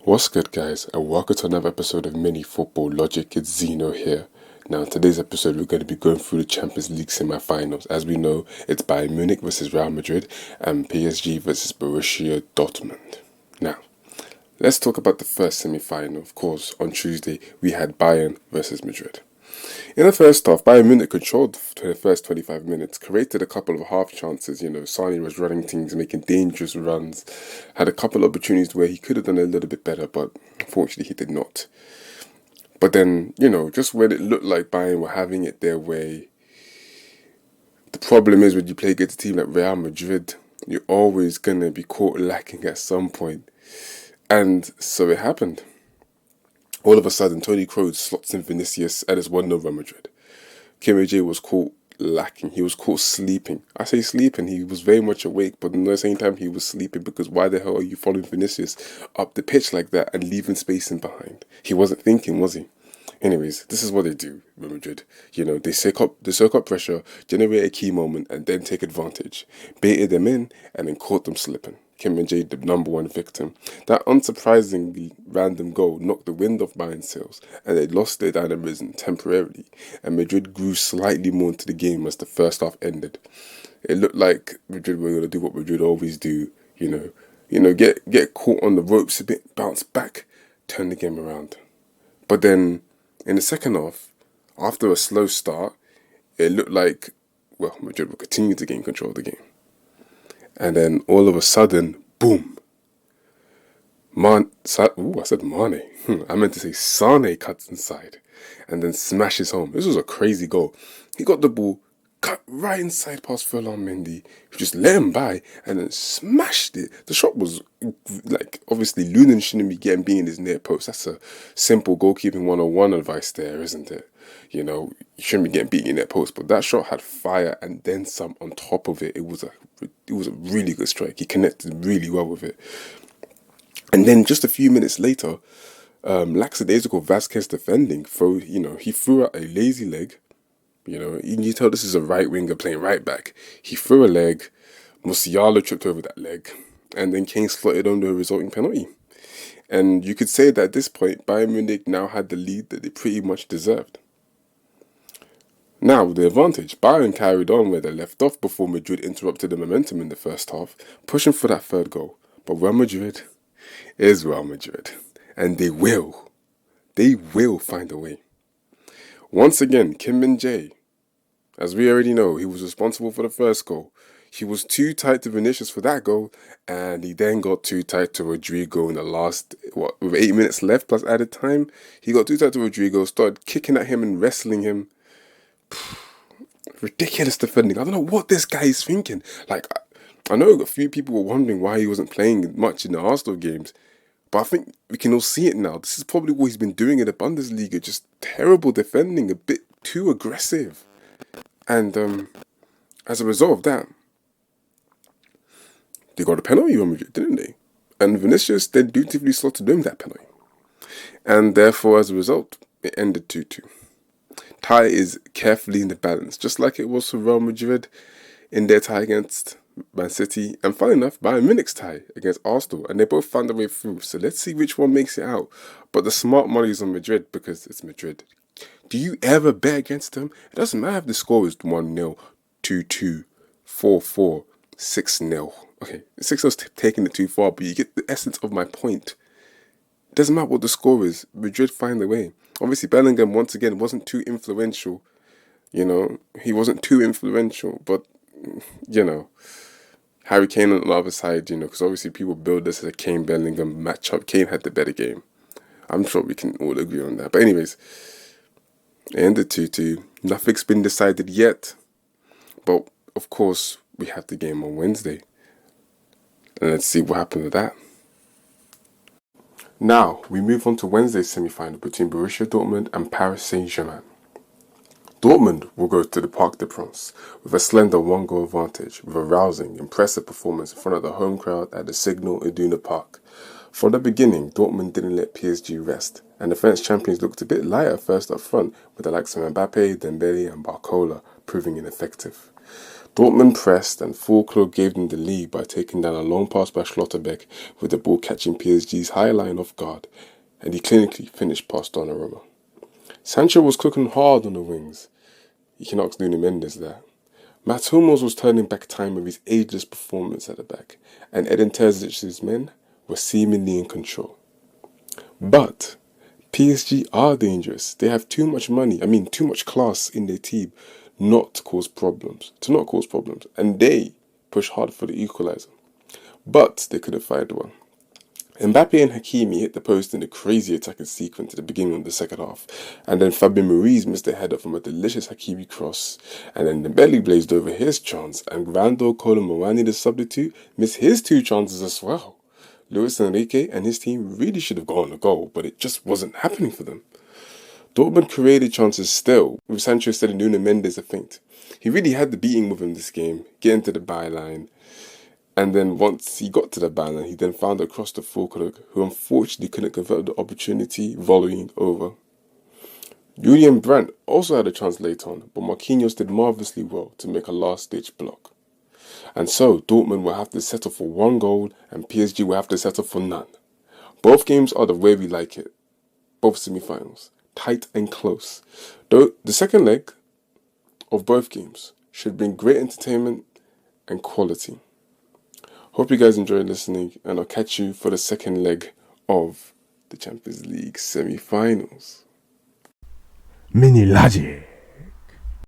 What's good, guys, and welcome to another episode of Mini Football Logic. It's Zeno here. Now, in today's episode, we're going to be going through the Champions League semi-finals. As we know, it's Bayern Munich versus Real Madrid and PSG versus Borussia Dortmund. Now, let's talk about the first semi-final. Of course, on Tuesday, we had Bayern versus Madrid. In the first half, Bayern Munich controlled the first 25 minutes, created a couple of half chances. Sane was running things, making dangerous runs, had a couple of opportunities where he could have done a little bit better, but unfortunately he did not. But then, just when it looked like Bayern were having it their way, the problem is when you play against a team like Real Madrid, you're always going to be caught lacking at some point. And so it happened. All of a sudden, Toni Kroos slots in Vinicius and it's 1-0 Real Madrid. Kim was caught lacking. He was caught sleeping. I say sleeping. He was very much awake, but at the same time, he was sleeping because why the hell are you following Vinicius up the pitch like that and leaving space in behind? He wasn't thinking, was he? Anyways, this is what they do, Real Madrid. They soak up pressure, generate a key moment, and then take advantage. Baited them in and then caught them slipping. Kim and Jay, the number one victim. That unsurprisingly random goal knocked the wind off Bayern's sails, and they lost their dynamism temporarily, and Madrid grew slightly more into the game as the first half ended. It looked like Madrid were going to do what Madrid always do, get caught on the ropes a bit, bounce back, turn the game around. But then, in the second half, after a slow start, it looked like, Madrid would continue to gain control of the game. And then all of a sudden, boom. I said Mane. I meant to say Sane cuts inside and then smashes home. This was a crazy goal. He got the ball, cut right inside past Mendy, who just let him by and then smashed it. The shot was obviously Lunin shouldn't be in his near post. That's a simple goalkeeping 101 advice there, isn't it? You shouldn't be getting beaten in that post, but that shot had fire and then some on top of it. It was a really good strike. He connected really well with it. And then just a few minutes later, lackadaisical Vasquez defending, he threw out a lazy leg. You tell this is a right winger playing right back. He threw a leg, Musiala tripped over that leg, and then Kane slotted on the resulting penalty. And you could say that at this point, Bayern Munich now had the lead that they pretty much deserved. Now, with the advantage, Bayern carried on where they left off before Madrid interrupted the momentum in the first half, pushing for that third goal. But Real Madrid is Real Madrid, and they will find a way. Once again, Kim Min-jae, as we already know, he was responsible for the first goal. He was too tight to Vinicius for that goal, and he then got too tight to Rodrigo in the last, with 8 minutes left plus added time. He got too tight to Rodrigo, started kicking at him and wrestling him. Ridiculous defending. I don't know what this guy is thinking. I know a few people were wondering why he wasn't playing much in the Arsenal games, but I think we can all see it now. This is probably what he's been doing in the Bundesliga. Just terrible defending, a bit too aggressive. And as a result of that, they got a penalty, didn't they? And Vinicius then dutifully slotted him that penalty. And therefore, as a result, it ended 2-2. Tie is carefully in the balance, just like it was for Real Madrid in their tie against Man City, and funny enough, Bayern Munich's tie against Arsenal, and they both found their way through. So let's see which one makes it out. But the smart money is on Madrid because it's Madrid. Do you ever bet against them? It doesn't matter if the score is 1-0, 2-2, 4-4, 6-0. Okay, 6-0's taking it too far, but you get the essence of my point. It doesn't matter what the score is. Madrid find their way. Obviously, Bellingham, once again, wasn't too influential. He wasn't too influential. But, Harry Kane on the other side, because obviously people build this as a Kane-Bellingham matchup. Kane had the better game. I'm sure we can all agree on that. But anyways, it ended 2-2. Nothing's been decided yet. But, of course, we have the game on Wednesday. And let's see what happens with that. Now, we move on to Wednesday's semi-final between Borussia Dortmund and Paris Saint-Germain. Dortmund will go to the Parc des Princes with a slender one-goal advantage with a rousing, impressive performance in front of the home crowd at the Signal Iduna Park. From the beginning, Dortmund didn't let PSG rest, and the French champions looked a bit light at first up front with the likes of Mbappe, Dembele and Barcola proving ineffective. Dortmund pressed and Füllkrug gave them the lead by taking down a long pass by Schlotterbeck with the ball catching PSG's high line off guard, and he clinically finished past Donnarumma. Sancho was cooking hard on the wings. You can ask Nuno Mendes that. Mats Hummels was turning back time with his ageless performance at the back, and Edin Terzic's men were seemingly in control. But PSG are dangerous. They have too much money, too much class in their team not to cause problems, and they push hard for the equaliser. But they couldn't find one. Mbappe and Hakimi hit the post in a crazy attacking sequence at the beginning of the second half, and then Fabien Ruiz missed a header from a delicious Hakimi cross, and then Dembele blazed over his chance, and Randall Colomboani, the substitute, missed his 2 chances as well. Luis Enrique and his team really should have gotten a goal, but it just wasn't happening for them. Dortmund created chances still, with Sancho setting Nuno Mendes a feint. He really had the beating with him this game, getting to the byline. And then once he got to the byline, he then found a cross to Füllkrug, who unfortunately couldn't convert the opportunity, volleying over. Julian Brandt also had a chance late on, but Marquinhos did marvellously well to make a last-ditch block. And so, Dortmund will have to settle for 1 goal, and PSG will have to settle for none. Both games are the way we like it. Both semi-finals. Tight and close. Though the second leg of both games should bring great entertainment and quality. Hope you guys enjoyed listening, and I'll catch you for the second leg of the Champions League semi-finals. Mini Laje.